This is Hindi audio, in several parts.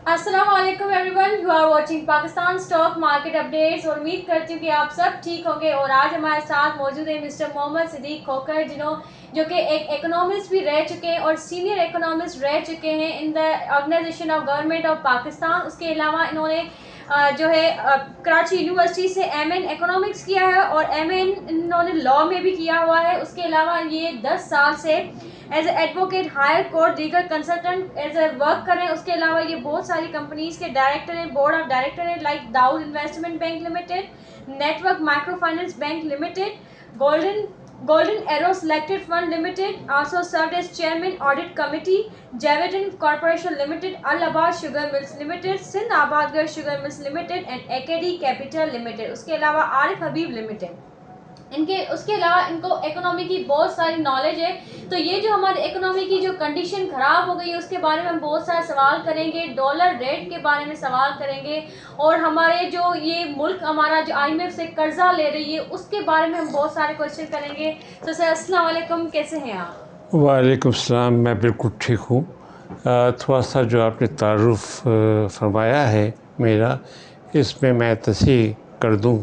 अस्सलाम वालेकुम everyone, you are watching Pakistan stock market updates और उम्मीद करती हूँ कि आप सब ठीक होंगे। और आज हमारे साथ मौजूद है मिस्टर मोहम्मद सिद्दीक खोखर, जो कि एक इकोनॉमिस्ट भी रह चुके हैं और सीनियर इकोनॉमिस्ट रह चुके हैं in the organisation of government of Pakistan. उसके अलावा इन्होंने कराची यूनिवर्सिटी से एमए इन इकोनॉमिक्स किया है और एमए इन्होंने लॉ में भी किया हुआ है। उसके अलावा ये 10 साल से as advocate higher court legal consultant as a work कर रहे हैं। उसके अलावा ये बहुत सारी कंपनीज के डायरेक्टर हैं, बोर्ड ऑफ डायरेक्टर हैं, like Dawood investment bank limited, network micro finance bank limited, golden arrow selected fund limited, also served as chairman audit committee, Javedan corporation limited, Al Abad sugar mills limited, Sindh Abadgar sugar mills limited and AKD capital limited. उसके अलावा आरिफ हबीब लिमिटेड। उसके अलावा इनको इकोनॉमी की बहुत सारी नॉलेज है। तो ये जो हमारी इकोनॉमी की जो कंडीशन ख़राब हो गई है उसके बारे में हम बहुत सारे सवाल करेंगे, डॉलर रेट के बारे में सवाल करेंगे और हमारे जो ये मुल्क हमारा जो IMF से कर्जा ले रही है उसके बारे में हम बहुत सारे क्वेश्चन करेंगे। तो सर अस्सलाम वालेकुम, कैसे हैं आप? वालेकुम सलाम, मैं बिल्कुल ठीक हूँ। थोड़ा सा जो आपने तारुफ फरमाया है मेरा, इसमें मैं तस्हीह कर दूँ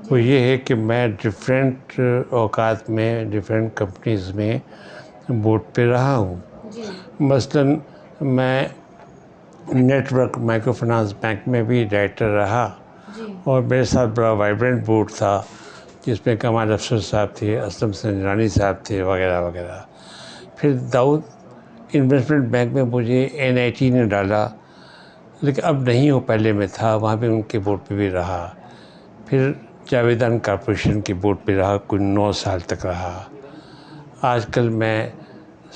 वो ये है कि मैं डिफरेंट औकात में डिफरेंट कंपनीज़ में बोर्ड पे रहा हूँ। मसलन मैं नेटवर्क माइक्रो फाइनेंस बैंक में भी डायरेक्टर रहा और मेरे साथ बड़ा वाइब्रेंट बोर्ड था जिसमें कमाल अफसर साहब थे, असलम संजरानी साहब थे, वगैरह वगैरह। फिर दाऊद इन्वेस्टमेंट बैंक में मुझे NIT ने डाला, लेकिन अब नहीं हो, पहले में था, वहाँ पे उनके बोर्ड पे भी रहा। फिर जावेदन कॉर्पोरेशन के बोर्ड पे रहा, कुछ 9 साल तक रहा। आजकल मैं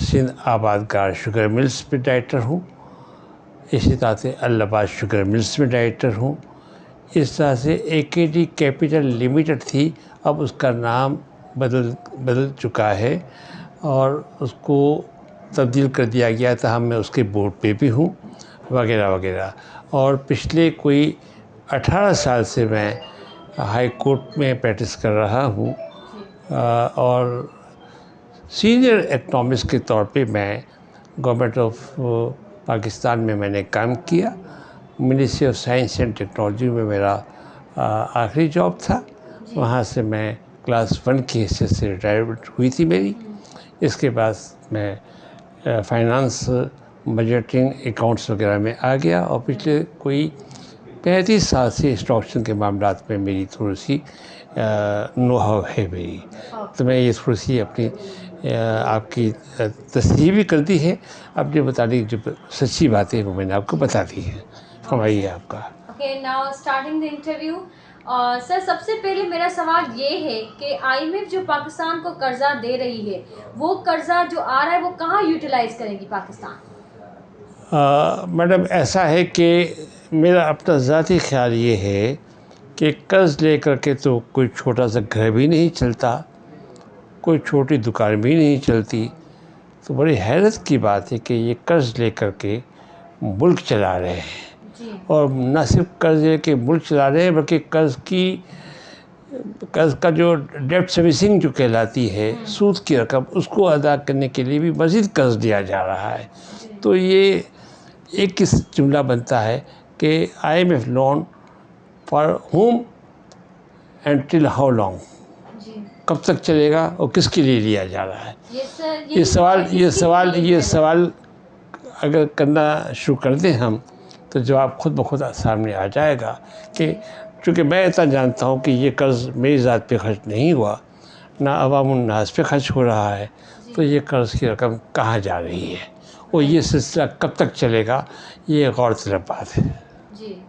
सिंध आबादगार शुगर मिल्स पे डायरेक्टर हूँ, इसी तरह से अल आबाद शुगर मिल्स में डायरेक्टर हूँ। इस तरह से एकेडी कैपिटल लिमिटेड थी, अब उसका नाम बदल चुका है और उसको तब्दील कर दिया गया था। मैं उसके बोर्ड पे भी हूँ, वगैरह वगैरह। और पिछले कोई 18 साल से मैं हाई कोर्ट में प्रैक्टिस कर रहा हूँ और सीनियर इकोनॉमिस्ट के तौर पे मैं गवर्नमेंट ऑफ पाकिस्तान में मैंने काम किया। Ministry of science and technology में मेरा आखिरी जॉब था। वहाँ से मैं क्लास 1 की हैसियत से रिटायरमेंट हुई थी मेरी। इसके बाद मैं फाइनेंस, बजटिंग, अकाउंट्स वगैरह में आ गया और पिछले कोई 35 साल से स्टॉक एक्सचेंज के मामलात में मेरी थोड़ी सी नो हाउ है मेरी। तो मैं ये थोड़ी सी अपनी आपकी तस्दीक भी कर दी है, अपने मुताबिक जो सच्ची बातें वो मैंने आपको बता दी है। फरमाइए आपका। Okay, now starting the interview. Sir, सबसे पहले मेरा सवाल ये है कि IMF जो पाकिस्तान को कर्जा दे रही है, वो कर्जा जो आ रहा है वो कहाँ यूटिलाइज करेगी पाकिस्तान? मैडम, ऐसा है कि मेरा अपना ज़ाती ख्याल ये है कि कर्ज़ ले करके तो कोई छोटा सा घर भी नहीं चलता, कोई छोटी दुकान भी नहीं चलती। तो बड़ी हैरत की बात है कि ये कर्ज़ ले करके मुल्क चला रहे हैं और न सिर्फ कर्ज़ ले के मुल्क चला रहे हैं बल्कि कर्ज़ का जो डेब्ट सर्विसिंग जो कहलाती है, सूद की रकम, उसको अदा करने के लिए भी मज़ीद कर्ज़ दिया जा रहा है। तो ये एक किस जुमला बनता है कि IMF loan for home and till how long, कब तक चलेगा और किसके लिए लिया जा रहा है। ये सवाल अगर करना शुरू कर दें हम तो जवाब खुद ब खुद सामने आ जाएगा कि चूँकि मैं इतना जानता हूँ कि ये कर्ज़ मेरी ज़ात पे खर्च नहीं हुआ, ना अवामुन नास पे खर्च हो रहा है, तो ये कर्ज़ की रकम कहाँ जा रही है और ये सिलसिला कब तक चलेगा, ये गौरतलब बात है। जी।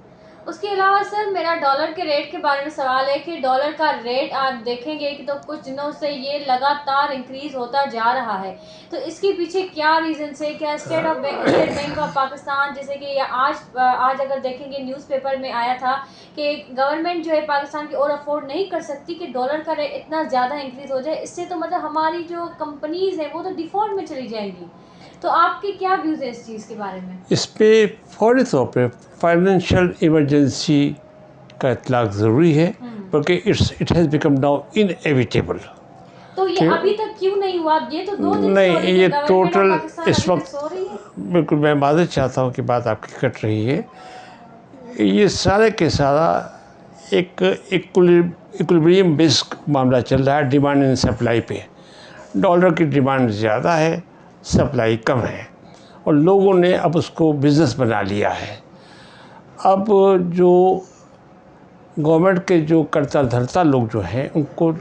उसके अलावा सर, मेरा डॉलर के रेट के बारे में सवाल है कि डॉलर का रेट आप देखेंगे कि तो कुछ दिनों से ये लगातार इंक्रीज़ होता जा रहा है। तो इसके पीछे क्या रीज़न है? क्या स्टेट बैंक ऑफ पाकिस्तान, जैसे कि आज अगर देखेंगे न्यूज़पेपर में आया था कि गवर्नमेंट जो है पाकिस्तान की और अफोर्ड नहीं कर सकती कि डॉलर का रेट इतना ज़्यादा इंक्रीज़ हो जाए। इससे तो मतलब हमारी जो कंपनीज़ हैं वो तो डिफ़ॉल्ट में चली जाएंगी। तो आपके क्या व्यूज़ है इस चीज़ के बारे में? इस पर फौरी तौर पर फाइनेंशियल इमरजेंसी का इतलाक़ ज़रूरी है, बल्कि it has become now inevitable. तो ये अभी तक क्यों नहीं हुआ? ये तो 2 दिन नहीं, से ये गवर्नमेंट टोटल ऑफ पाकिस्तान इस अभी तक वक्त सो रही है। बिल्कुल मैं माज़रत चाहता हूँ कि बात आपकी कट रही है। ये सारे के सारा एक इक्विलिब्रियम बेस्ड मामला चल रहा है डिमांड एंड सप्लाई पे। डॉलर की डिमांड ज़्यादा है, सप्लाई कम है, और लोगों ने अब उसको बिज़नेस बना लिया है। अब जो गवर्नमेंट के जो कर्ता धर्ता लोग जो हैं उनको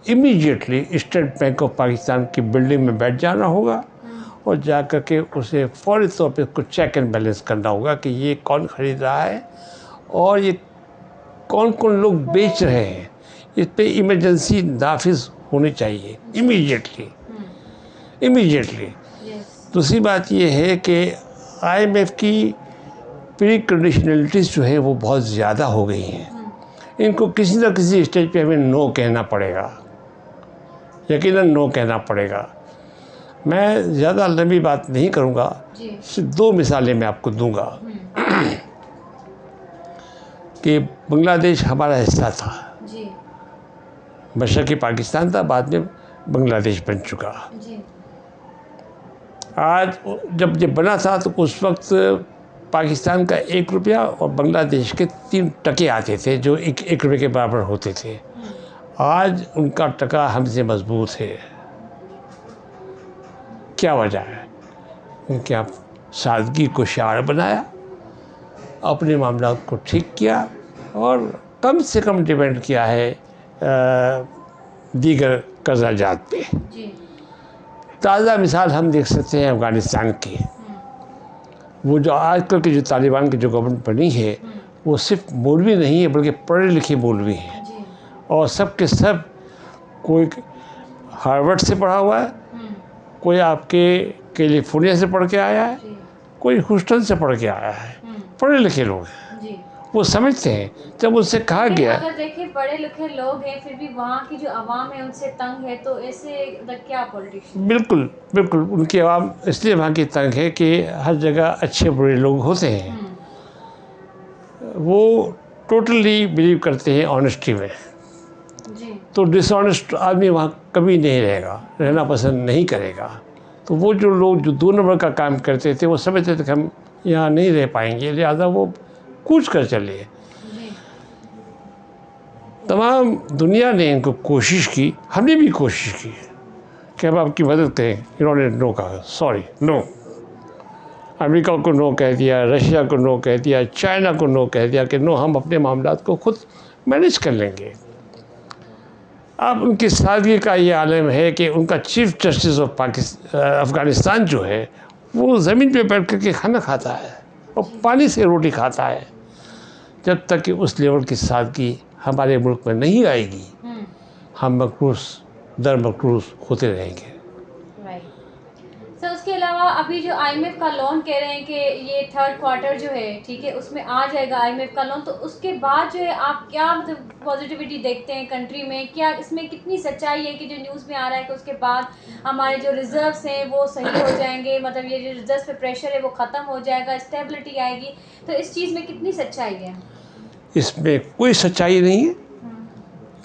immediately state bank of Pakistan की बिल्डिंग में बैठ जाना होगा और जा कर के उसे फौरी तौर पे कुछ चेक एंड बैलेंस करना होगा कि ये कौन ख़रीद रहा है और ये कौन कौन लोग बेच रहे हैं। इस पे इमरजेंसी नाफिज होनी चाहिए इमीडिएटली। दूसरी बात ये है कि IMF की प्री कंडीशनलिटीज़ जो है वो बहुत ज़्यादा हो गई हैं। इनको किसी न किसी स्टेज पे हमें नो कहना पड़ेगा, यकीनन नो कहना पड़ेगा। मैं ज़्यादा लंबी बात नहीं करूँगा, सिर्फ 2 मिसालें मैं आपको दूंगा कि बांग्लादेश हमारा हिस्सा था, बशर्ते पाकिस्तान था, बाद में बांग्लादेश बन चुका। आज जब ये बना था तो उस वक्त पाकिस्तान का 1 रुपया और बांग्लादेश के 3 टके आते थे जो एक रुपये के बराबर होते थे। आज उनका टका हमसे मजबूत है। क्या वजह है? उनके आप सादगी को शार बनाया, अपने मामला को ठीक किया और कम से कम डिपेंड किया है दीगर कर्जाजात पे। ताज़ा मिसाल हम देख सकते हैं अफ़गानिस्तान की। वो जो आजकल की जो तालिबान की जो गवर्नमेंट बनी है वो सिर्फ मौलवी नहीं है बल्कि पढ़े लिखे मौलवी हैं, और सब के सब कोई हार्वर्ड से पढ़ा हुआ है, कोई आपके कैलिफोर्निया से पढ़ के आया है, कोई ह्यूस्टन से पढ़ के आया है। पढ़े लिखे लोग हैं, वो समझते हैं। जब उनसे कहा गया, अगर देखिए पढ़े लिखे लोग हैं फिर भी वहाँ की जो आवाम है उनसे तंग है, तो ऐसे क्या पॉलिटिक्स? बिल्कुल बिल्कुल उनकी आवाम इसलिए वहाँ की तंग है कि हर जगह अच्छे बुरे लोग होते हैं। वो टोटली बिलीव करते हैं ऑनेस्टी में, तो डिसऑनेस्ट आदमी वहाँ कभी नहीं रहेगा, रहना पसंद नहीं करेगा। तो वो जो लोग जो 2 नंबर का काम करते थे वो समझते थे कि हम यहाँ नहीं रह पाएंगे, लिहाजा वो कूच कर चले। तमाम दुनिया ने इनको कोशिश की, हमने भी कोशिश की कि हम आपकी मदद करें। इन्होंने नो कहा, सॉरी नो। अमेरिका को नो कह दिया, रशिया को नो कह दिया, चाइना को नो कह दिया कि नो, हम अपने मामलात को खुद मैनेज कर लेंगे। अब उनकी सादगी का ये आलम है कि उनका चीफ जस्टिस ऑफ अफ़गानिस्तान जो है वो ज़मीन पे बैठ कर के खाना खाता है और पानी से रोटी खाता है। जब तक कि उस लेवल की सादगी हमारे मुल्क में नहीं आएगी, हम मकरूस दर मकरूस होते रहेंगे। सर उसके अलावा अभी जो IMF का लोन कह रहे हैं कि ये 3rd क्वार्टर जो है, ठीक है, उसमें आ जाएगा IMF का लोन, तो उसके बाद जो है आप क्या मतलब पॉजिटिविटी देखते हैं कंट्री में? क्या इसमें कितनी सच्चाई है कि जो न्यूज़ में आ रहा है कि उसके बाद हमारे जो रिजर्व्स हैं वो सही हो जाएंगे, मतलब ये जो रिजर्व्स पे प्रेशर है वो ख़त्म हो जाएगा, स्टेबिलिटी आएगी, तो इस चीज़ में कितनी सच्चाई है? इसमें कोई सच्चाई नहीं है,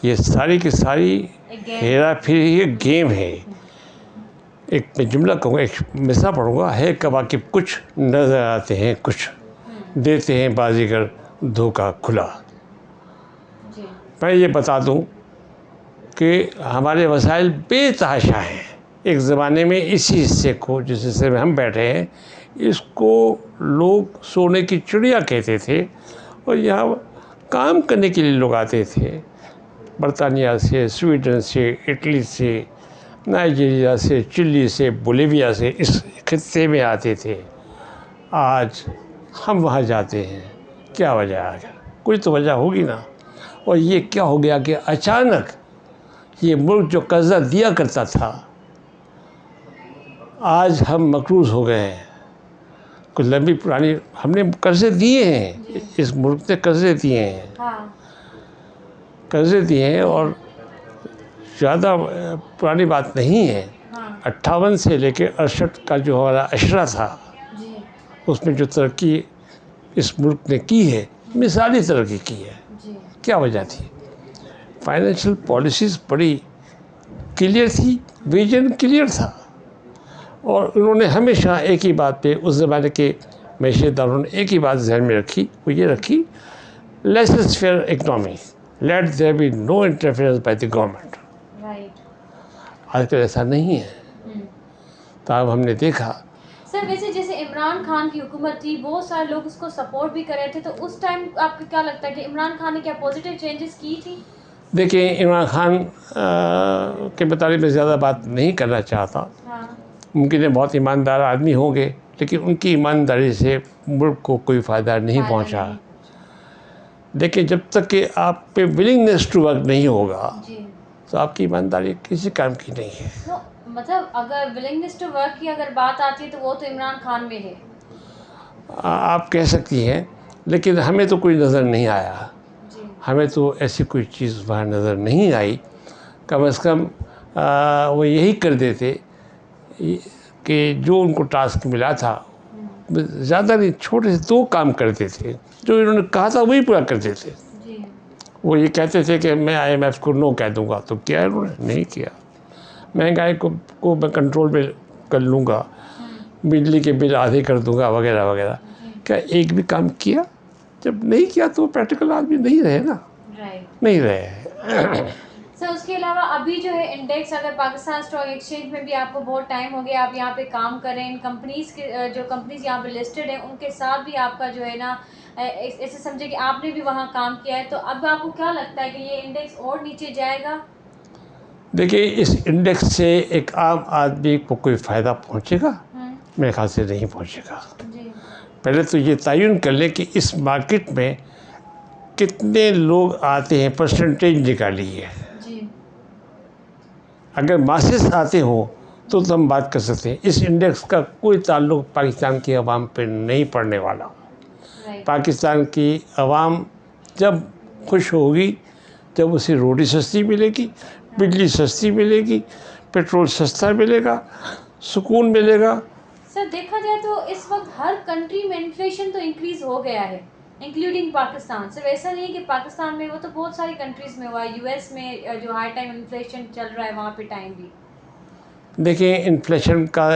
ये सारी की सारी हेरा फेरी है, गेम है। एक मैं जुमला कहूँगा, एक मिसरा पढ़ूँगा, है कवाकिब कुछ नज़र आते हैं कुछ, देते हैं बाजीगर धोखा खुला। मैं ये बता दूँ कि हमारे वसाइल बेतहाशा हैं। एक ज़माने में इसी हिस्से को, जिस हिस्से में हम बैठे हैं, इसको लोग सोने की चिड़िया कहते थे और यहाँ काम करने के लिए लोग आते थे, बरतानिया से, स्वीडन से, इटली से, नाइजीरिया से, चिली से, बोलीविया से, इस खित्ते में आते थे। आज हम वहाँ जाते हैं, क्या वजह आ गया? कोई तो वजह होगी ना। और ये क्या हो गया कि अचानक ये मुल्क जो कर्जा दिया करता था, आज हम मकरूज़ हो गए हैं। कुछ लंबी पुरानी हमने कर्जे दिए हैं, इस मुल्क ने कर्जे दिए हैं, कर्जे दिए हैं, और ज़्यादा पुरानी बात नहीं है। 58 से लेकर 68 का जो हमारा अशरा था, उसमें जो तरक्की इस मुल्क ने की है, मिसाली तरक्की की है। क्या वजह थी? फाइनेंशियल पॉलिसीज़ बड़ी क्लियर थी, विजन क्लियर था। और उन्होंने हमेशा एक ही बात पे, उस ज़माने के मैशेदारों ने एक ही बात ध्यान में रखी, वो ये रखी, laissez faire economy, let there be no interference by the government. आजकल ऐसा नहीं है। तो अब हमने देखा। सर वैसे जैसे इमरान खान की हुकूमत थी, बहुत सारे लोग उसको सपोर्ट भी कर रहे थे, तो उस टाइम आपको क्या लगता है कि इमरान खान ने क्या पॉजिटिव चेंजेस की थी? देखिए, इमरान खान के मुताबिक मैं ज़्यादा बात नहीं करना चाहता। हाँ। मुमकिन है बहुत ईमानदार आदमी होंगे, लेकिन उनकी ईमानदारी से मुल्क को कोई फ़ायदा नहीं पहुंचा। देखिए, जब तक कि आप पे विलिंगनेस टू वर्क नहीं होगा तो आपकी ईमानदारी किसी काम की नहीं है। तो मतलब अगर विलिंगनेस टू वर्क की अगर बात आती है तो वो तो इमरान खान में है। आप कह सकती हैं, लेकिन हमें तो कोई नज़र नहीं आया। हमें तो ऐसी कोई चीज़ वहाँ नज़र नहीं आई। कम से कम वो यही कर देते कि जो उनको टास्क मिला था, ज़्यादा नहीं, छोटे से 2 काम करते थे, जो इन्होंने कहा था वही पूरा करते थे। वो ये कहते थे कि मैं IMF को नो कह दूंगा, तो क्या उन्होंने नहीं किया। महंगाई को मैं कंट्रोल में कर लूँगा, बिजली के बिल आधे कर दूंगा, वगैरह वगैरह। क्या एक भी काम किया? जब नहीं किया तो प्रैक्टिकल आदमी नहीं रहे ना। नहीं रहे। सर उसके अलावा अभी जो है इंडेक्स, अगर पाकिस्तान स्टॉक एक्सचेंज में भी आपको बहुत टाइम हो गया, आप यहाँ पे काम कर रहे हैं, इन कंपनीज़ के जो कंपनीज़ यहाँ पे लिस्टेड हैं उनके साथ भी आपका जो है ना, ऐसे समझे कि आपने भी वहाँ काम किया है, तो अब आपको क्या लगता है कि ये इंडेक्स और नीचे जाएगा? देखिए, इस इंडेक्स से एक आम आदमी को कोई फ़ायदा पहुँचेगा? मेरे ख्याल से नहीं पहुँचेगा। पहले तो ये तयन कर लें कि इस मार्केट में कितने लोग आते हैं, परसेंटेज निकालिए। अगर मासेस आते हो तो हम बात कर सकते हैं। इस इंडेक्स का कोई ताल्लुक पाकिस्तान की आवाम पे नहीं पड़ने वाला। पाकिस्तान की आवाम जब खुश होगी, जब उसे रोटी सस्ती मिलेगी, बिजली सस्ती मिलेगी, पेट्रोल सस्ता मिलेगा, सुकून मिलेगा। सर देखा जाए तो इस वक्त हर कंट्री में इन्फ्लेशन तो इंक्रीज़ हो गया है, इंक्लूडिंग पाकिस्तान। सिर्फ ऐसा नहीं है कि पाकिस्तान में, वो तो बहुत सारी कंट्रीज़ में हुआ है। US में जो हाई टाइम इन्फ्लेशन चल रहा है, वहाँ पे टाइम भी। देखिए, इन्फ्लेशन का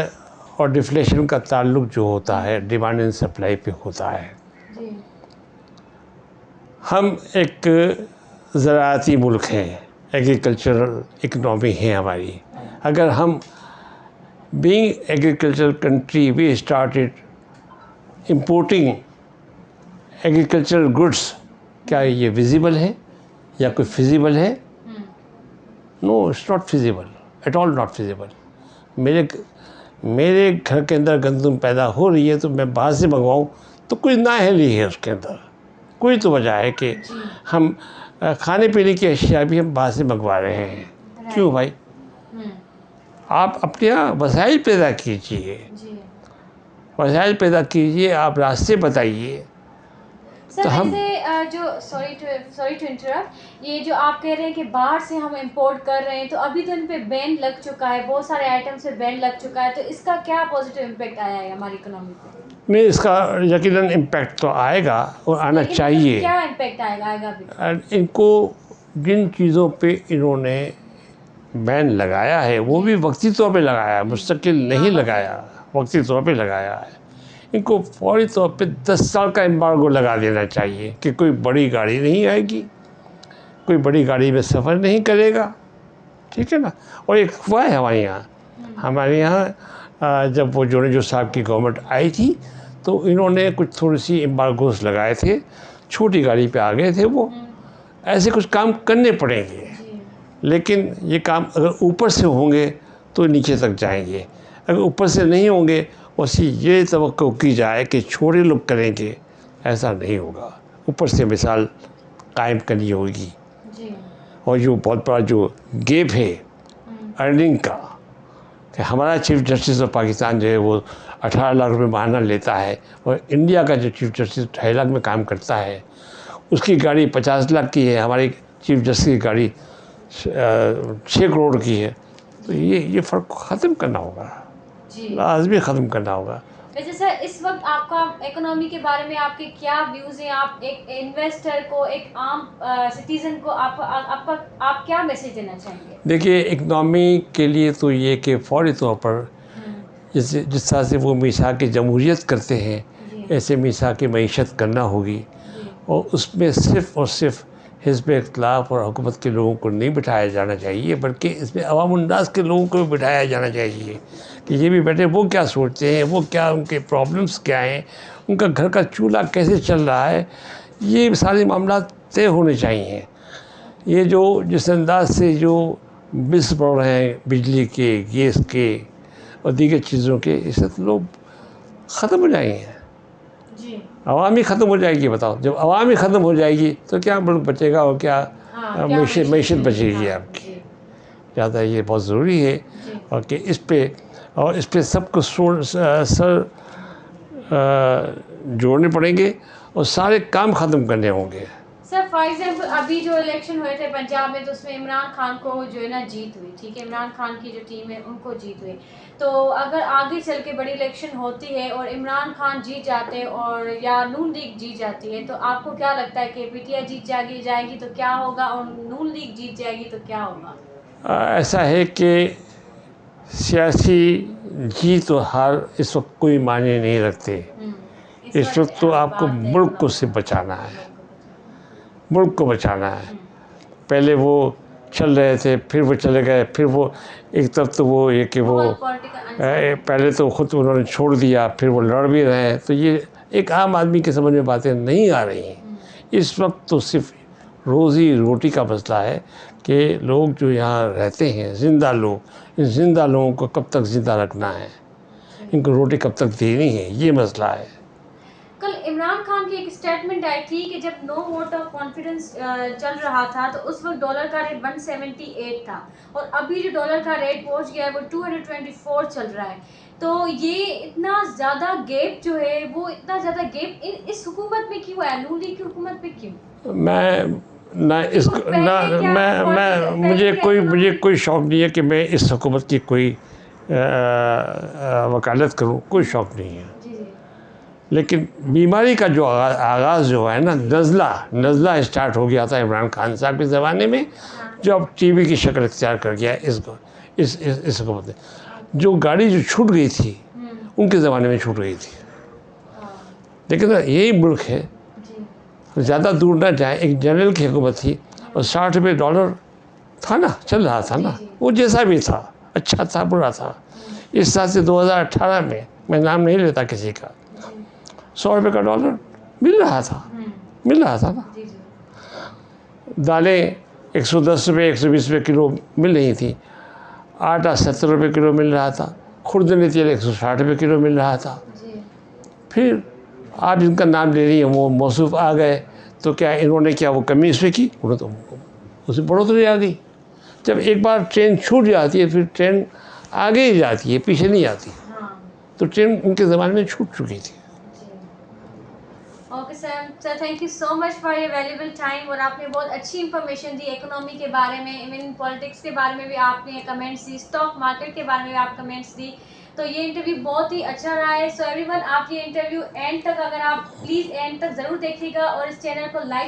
और डिफ्लेशन का ताल्लुक जो होता है, डिमांड एंड सप्लाई पे होता है। हम एक ज़राअती मुल्क हैं, एग्रीकल्चरल इकनॉमी है हमारी। अगर हम being agricultural country we started importing agricultural goods, क्या ये विजिबल है या कोई फिजिबल है? No, it's not feasible, at all not feasible. मेरे घर के अंदर गंदम पैदा हो रही है तो मैं बाहर से मंगवाऊँ तो कोई नाअहली है उसके अंदर। कोई तो वजह है कि हम खाने पीने की अशिया भी हम बाहर से मंगवा रहे हैं। क्यों भाई? आप अपने यहाँ वसाइल पैदा कीजिए, वसाइल पैदा कीजिए, आप रास्ते बताइए। सर वैसे जो सॉरी टू इंटरप्ट, ये जो आप कह रहे हैं कि बाहर से हम इंपोर्ट कर रहे हैं, तो अभी तो इन पे बैन लग चुका है, बहुत सारे आइटम्स पे बैन लग चुका है, तो इसका क्या पॉजिटिव इम्पैक्ट आया है हमारी इकोनॉमी पे? नहीं, इसका यकीनन इम्पैक्ट तो आएगा और आना चाहिए। क्या इम्पैक्ट आएगा भी? इनको जिन चीज़ों पे इन्होंने बैन लगाया है वो भी वक्ती तौर पे लगाया है, मुस्तकिल नहीं लगाया, वक्ती तौर पे लगाया है। इनको फौरी तौर पे 10 साल का एम्बार्गो लगा देना चाहिए कि कोई बड़ी गाड़ी नहीं आएगी, कोई बड़ी गाड़ी में सफ़र नहीं करेगा, ठीक है ना। और एक हुआ है हमारे यहाँ जब वो जो साहब की गवर्नमेंट आई थी तो इन्होंने कुछ थोड़ी सी एम्बार्गोस लगाए थे, छोटी गाड़ी पे आ गए थे वो। ऐसे कुछ काम करने पड़ेंगे, लेकिन ये काम अगर ऊपर से होंगे तो नीचे तक जाएंगे, अगर ऊपर से नहीं होंगे उसी ये तवक्को की जाए कि छोटे लोग करेंगे, ऐसा नहीं होगा। ऊपर से मिसाल कायम करनी होगी। और जो बहुत बड़ा जो गैप है अर्निंग का, कि हमारा चीफ जस्टिस ऑफ पाकिस्तान जो है वो 18 लाख रुपए महीना लेता है और इंडिया का जो चीफ जस्टिस 2.5 लाख में काम करता है, उसकी गाड़ी 50 लाख की है, हमारी चीफ जस्टिस की गाड़ी 6 करोड़ की है। तो ये फ़र्क ख़त्म करना होगा, लाजमी ख़त्म करना होगा। वैसे सर इस वक्त आपका इकोनॉमी के बारे में आपके क्या व्यूज़ हैं? आप एक इन्वेस्टर को, एक आम सिटीजन को आप क्या मैसेज देना चाहेंगे? देखिए, इकनॉमी के लिए तो ये कि फ़ौरी तौर पर जैसे जिस तरह से वो मीसाक जमहूरियत करते हैं, जी ऐसे मीसाक मईशत करना होगी। जी और उसमें सिर्फ़ और सिर्फ हिज़्ब इख्तिलाफ़ और हुकूमत के लोगों को नहीं बिठाया जाना चाहिए, बल्कि इसमें अवामुन्नास के लोगों को भी बिठाया जाना चाहिए कि ये भी बैठे वो क्या सोचते हैं, वो क्या उनके प्रॉब्लम्स क्या हैं, उनका घर का चूल्हा कैसे चल रहा है, ये सारे मामला तय होने चाहिए। ये जो जिस अंदाज से जो बिल्स बढ़ रहे हैं बिजली के, गैस के और दीगर चीज़ों के, इससे तो लोग ख़त्म हो जाएंगे। जी आवाम ही ख़त्म हो जाएगी। बताओ, जब आवाम ही ख़त्म हो जाएगी तो क्या मुल्क बचेगा और क्या हाँ, क्या मैशत बचेगी हाँ, आपकी। जी ज़्यादा ये बहुत ज़रूरी है जी और कि इस पे सबको सर जोड़ने पड़ेंगे और सारे काम ख़त्म करने होंगे। सर फॉर एग्जांपल अभी जो इलेक्शन हुए थे पंजाब में, तो उसमें इमरान खान को जो है ना जीत हुई, ठीक है, इमरान खान की जो टीम है उनको जीत हुई। तो अगर आगे चल के बड़ी इलेक्शन होती है और इमरान खान जीत जाते हैं और या नून लीग जीत जाती है, तो आपको क्या लगता है कि पीटीआई जीत जाएगी तो क्या होगा, और नून लीग जीत जाएगी तो क्या होगा? ऐसा है कि सियासी जीत और हार इस वक्त कोई मायने नहीं रखते। इस वक्त तो आपको मुल्क को सिर्फ बचाना है, मुल्क को बचाना है। पहले वो चल रहे थे, फिर वो चले गए, फिर वो एक तरफ तो वो ये कि वो पहले तो ख़ुद उन्होंने छोड़ दिया, फिर वो लड़ भी रहे हैं। तो ये एक आम आदमी के समझ में बातें नहीं आ रही हैं। इस वक्त तो सिर्फ रोज़ी रोटी का मसला है कि लोग जो यहाँ रहते हैं, ज़िंदा लोग, इन ज़िंदा लोगों को कब तक ज़िंदा रखना है, इनको रोटी कब तक देनी है, ये मसला है। कल इमरान खान की एक स्टेटमेंट आई थी कि जब नो वोट ऑफ कॉन्फिडेंस चल रहा था तो उस वक्त डॉलर का रेट 178 था, और अभी जो डॉलर का रेट पहुंच गया है वो 224 चल रहा है। तो ये इतना ज़्यादा गैप जो है, वो इतना ज़्यादा गैप इस हुकूमत में क्यों है, नून लीग की हुकूमत में क्यों? मैं ना इसको पहले ना क्या मैं पहले क्या मुझे कोई शौक़ नहीं है कि मैं इस हुकूमत की कोई वकालत करूं, कोई शौक़ नहीं है। जी जी लेकिन बीमारी का जो आगाज़ जो है ना, नज़ला स्टार्ट हो गया था इमरान खान साहब के ज़माने में, जो अब टीबी की शक्ल इख्तियार कर गया है इस हुकूमत ने। जो गाड़ी जो छूट गई थी उनके ज़माने में छूट गई थी। लेकिन यही मुल्क है, जी ज़्यादा दूर ना जाए। एक जनरल की हुकूमत थी और 60 रुपये डॉलर था ना, चल रहा था ना, वो जैसा भी था, अच्छा था बुरा था। इस साल से 2018 में, मैं नाम नहीं लेता किसी का, 100 रुपये का डॉलर मिल रहा था ना। जी जी दालें 110 रुपये 120 रुपये किलो मिल रही थी, आटा 70 रुपये किलो मिल रहा था, खुर्दनी तेल 160 रुपये किलो मिल रहा था। जी फिर आप जिनका नाम ले रही हैं वो मौसूफ आ गए, तो क्या इन्होंने क्या वो कमी इसमें की? उन्होंने तो उसमें बढ़ोतरी आ गई। जब एक बार ट्रेन छूट जाती है फिर ट्रेन आगे ही जाती है, पीछे नहीं आती। हाँ तो ट्रेन उनके ज़माने में छूट चुकी थी। Okay sir thank you so much for your valuable time, और आपने बहुत अच्छी इन्फॉर्मेशन दी इकोनॉमी के बारे में, इवन पॉलिटिक्स के बारे में भी आपने कमेंट्स दी, स्टॉक मार्केट के बारे में भी आप कमेंट्स दी। तो ये इंटरव्यू बहुत ही अच्छा रहा है। सो एवरीवन, आप ये इंटरव्यू एंड तक, अगर आप प्लीज़ एंड तक ज़रूर देखिएगा और इस चैनल को लाइक